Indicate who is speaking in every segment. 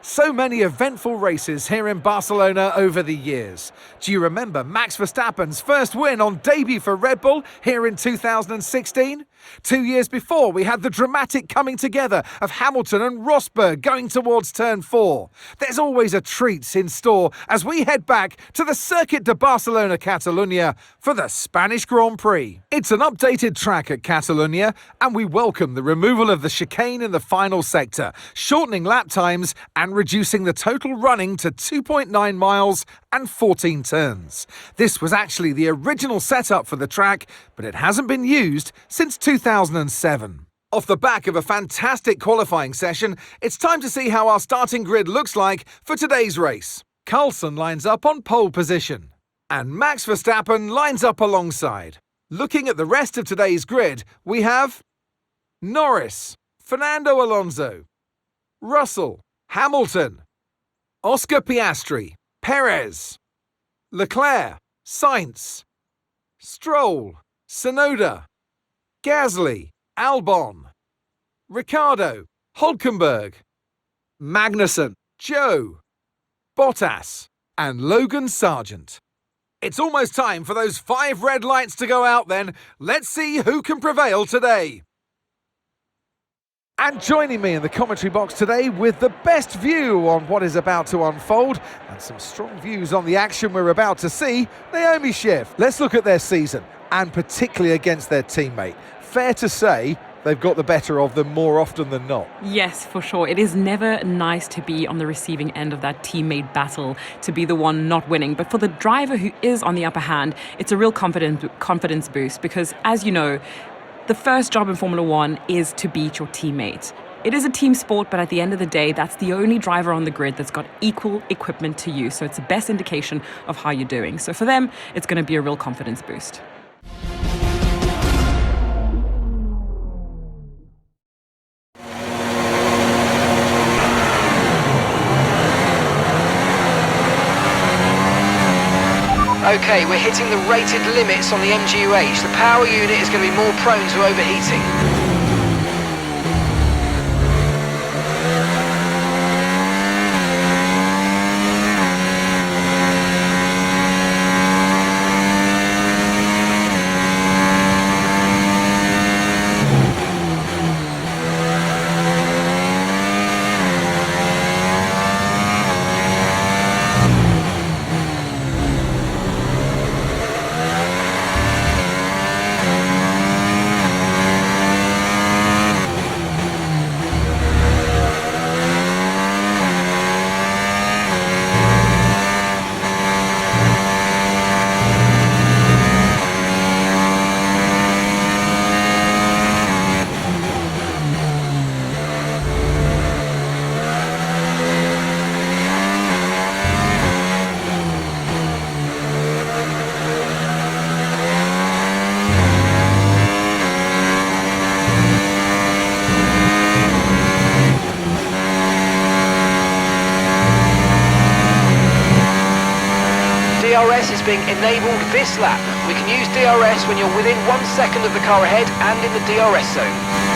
Speaker 1: So many eventful races here in Barcelona over the years. Do you remember Max Verstappen's first win on debut for Red Bull here in 2016? 2 years before, we had the dramatic coming together of Hamilton and Rosberg going towards turn 4. There's always a treat in store as we head back to the Circuit de Barcelona Catalunya for the Spanish Grand Prix. It's an updated track at Catalunya, and we welcome the removal of the chicane in the final sector, shortening lap times and reducing the total running to 2.9 miles and 14 turns. This was actually the original setup for the track, but it hasn't been used since 2007. Off the back of a fantastic qualifying session, it's time to see how our starting grid looks like for today's race. Carlson lines up on pole position, and Max Verstappen lines up alongside. Looking at the rest of today's grid, we have Norris, Fernando Alonso, Russell, Hamilton, Oscar Piastri, Perez, Leclerc, Sainz, Stroll, Tsunoda, Gasly, Albon, Ricciardo, Hülkenberg, Magnussen, Joe, Bottas, and Logan Sargent. It's almost time for those 5 red lights to go out then. Let's see who can prevail today. And joining me in the commentary box today with the best view on what is about to unfold and some strong views on the action we're about to see, Naomi Schiff. Let's look at their season, and particularly against their teammate. Fair to say they've got the better of them more often than not.
Speaker 2: Yes, for sure. It is never nice to be on the receiving end of that teammate battle, to be the one not winning. But for the driver who is on the upper hand, it's a real confidence boost because, as you know, the first job in Formula One is to beat your teammate. It is a team sport, but at the end of the day, that's the only driver on the grid that's got equal equipment to you. So it's the best indication of how you're doing. So for them, it's going to be a real confidence boost.
Speaker 3: Okay, we're hitting the rated limits on the MGUH. The power unit is going to be more prone to overheating. DRS is being enabled this lap. We can use DRS when you're within 1 second of the car ahead and in the DRS zone.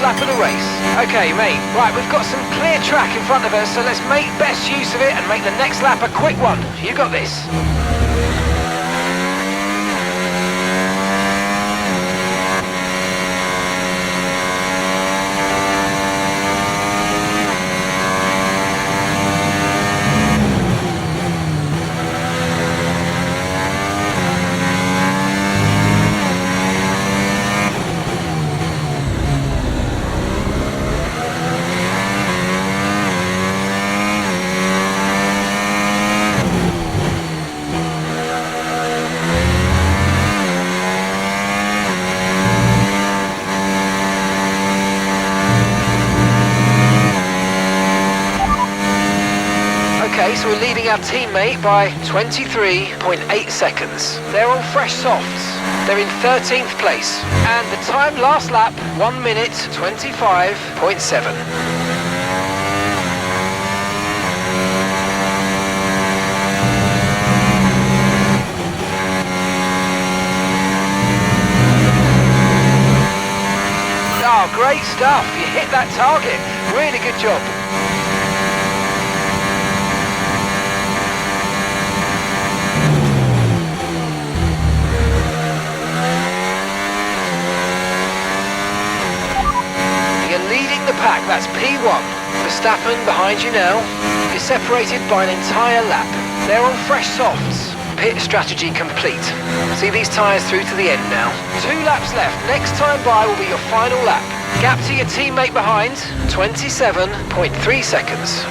Speaker 3: last lap of the race. Okay, mate, right, we've got some clear track in front of us, so let's make best use of it and make the next lap a quick one. You got this. Okay, so we're leading our teammate by 23.8 seconds. They're on fresh softs. They're in 13th place. And the time last lap, 1 minute 25.7. Oh, great stuff. You hit that target. Really good job. Pack, that's P1. Verstappen behind you now. You're separated by an entire lap. They're on fresh softs. Pit strategy complete. See these tyres through to the end now. 2 laps left. Next time by will be your final lap. Gap to your teammate behind, 27.3 seconds.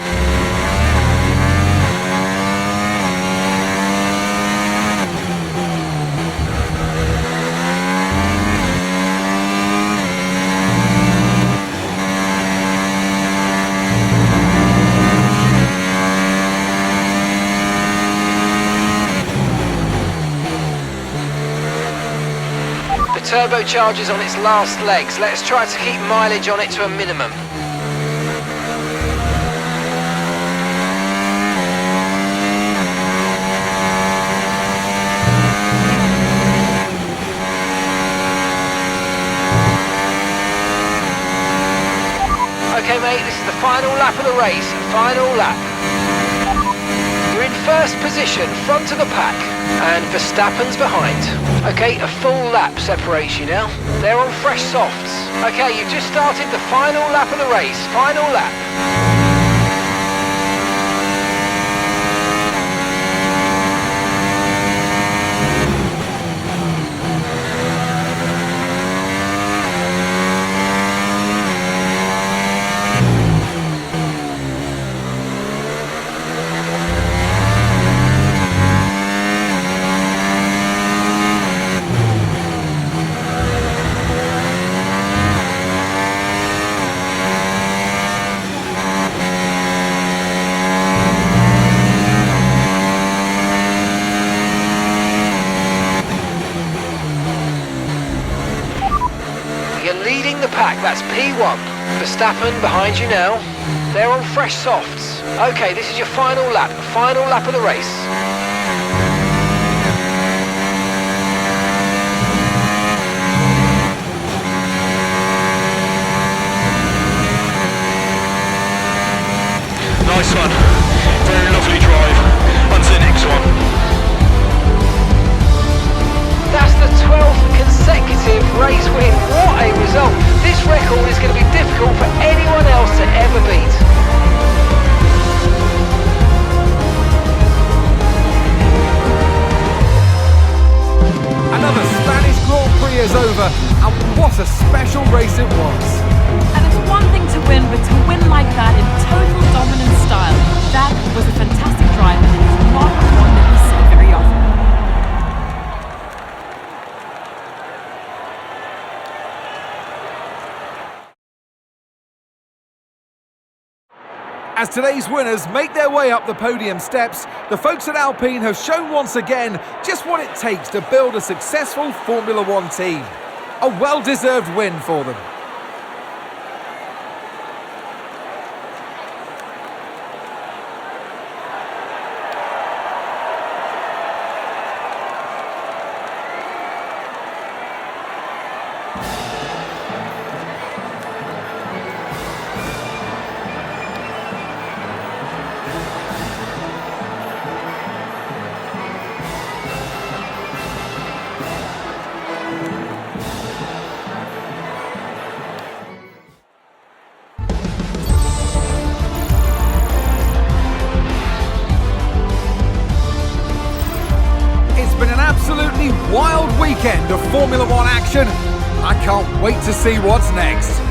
Speaker 3: Turbocharger's on its last legs. Let's try to keep mileage on it to a minimum. Okay mate, this is the final lap of the race. Final lap. You're in first position, front of the pack, and Verstappen's behind. Okay, a full lap separates you now. They're on fresh softs. Okay, you've just started the final lap of the race. Final lap. Leading the pack, that's P1. Verstappen behind you now. They're on fresh softs. Okay, this is your final lap of the race.
Speaker 4: Nice one. Very lovely drive. On to the next one.
Speaker 3: That's the 12th consecutive race win. What a result. This record is going to be difficult for anyone else to ever beat.
Speaker 1: Another Spanish Grand Prix is over, and what a special race it was.
Speaker 2: And it's one thing to win, but to win like that in total dominant style, that was a fantastic drive, and it's not one that we see very often.
Speaker 1: As today's winners make their way up the podium steps, the folks at Alpine have shown once again just what it takes to build a successful Formula One team. A well-deserved win for them. wild weekend of Formula One action. I can't wait to see what's next.